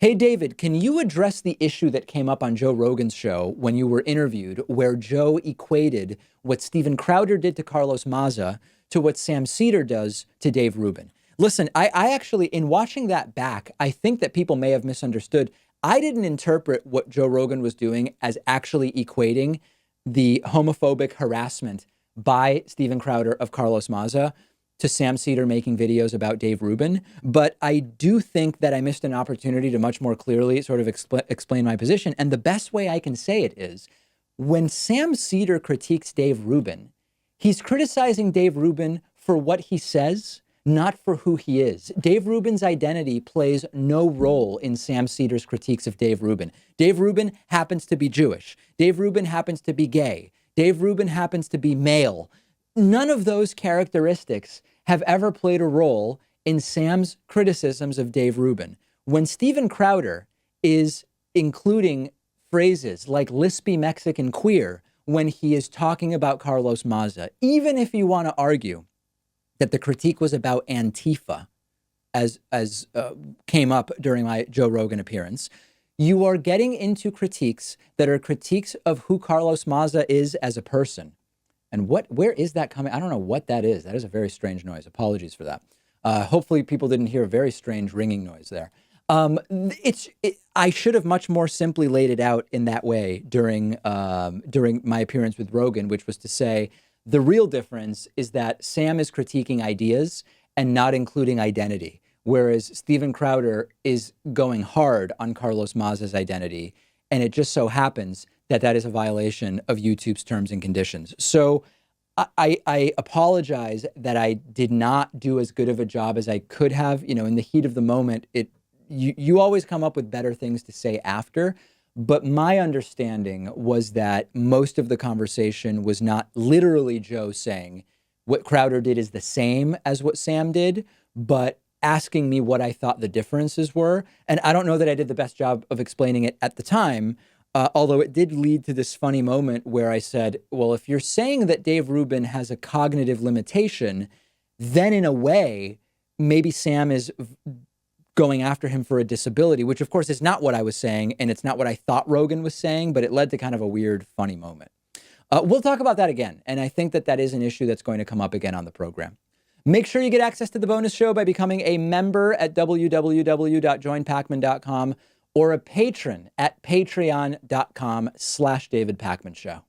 Hey, David, can you address the issue that came up on Joe Rogan's show when you were interviewed, where Joe equated what Steven Crowder did to Carlos Maza to what Sam Seder does to Dave Rubin? Listen, I actually, in watching that back, I think that people may have misunderstood. I didn't interpret what Joe Rogan was doing as actually equating the homophobic harassment by Steven Crowder of Carlos Maza to Sam Seder making videos about Dave Rubin. But I do think that I missed an opportunity to much more clearly sort of explain my position. And the best way I can say it is when Sam Seder critiques Dave Rubin, he's criticizing Dave Rubin for what he says, not for who he is. Dave Rubin's identity plays no role in Sam Seder's critiques of Dave Rubin. Dave Rubin happens to be Jewish. Dave Rubin happens to be gay. Dave Rubin happens to be male. None of those characteristics have ever played a role in Sam's criticisms of Dave Rubin. When Steven Crowder is including phrases like lispy Mexican queer when he is talking about Carlos Maza, even if you want to argue that the critique was about Antifa, as came up during my Joe Rogan appearance, you are getting into critiques that are critiques of who Carlos Maza is as a person. And where is that coming? I don't know what that is. That is a very strange noise. Apologies for that. Hopefully people didn't hear a very strange ringing noise there. I should have much more simply laid it out in that way during my appearance with Rogan, which was to say the real difference is that Sam is critiquing ideas and not including identity, whereas Steven Crowder is going hard on Carlos Maza's identity. And it just so happens that that is a violation of YouTube's terms and conditions. So I apologize that I did not do as good of a job as I could have. You know, in the heat of the moment, you always come up with better things to say after. But my understanding was that most of the conversation was not literally Joe saying what Crowder did is the same as what Sam did, but asking me what I thought the differences were. And I don't know that I did the best job of explaining it at the time, although it did lead to this funny moment where I said, well, if you're saying that Dave Rubin has a cognitive limitation, then in a way, maybe Sam is going after him for a disability, which of course is not what I was saying. And it's not what I thought Rogan was saying, but it led to kind of a weird, funny moment. We'll talk about that again. And I think that that is an issue that's going to come up again on the program. Make sure you get access to the bonus show by becoming a member at www.joinpakman.com or a patron at patreon.com/David Pakman Show.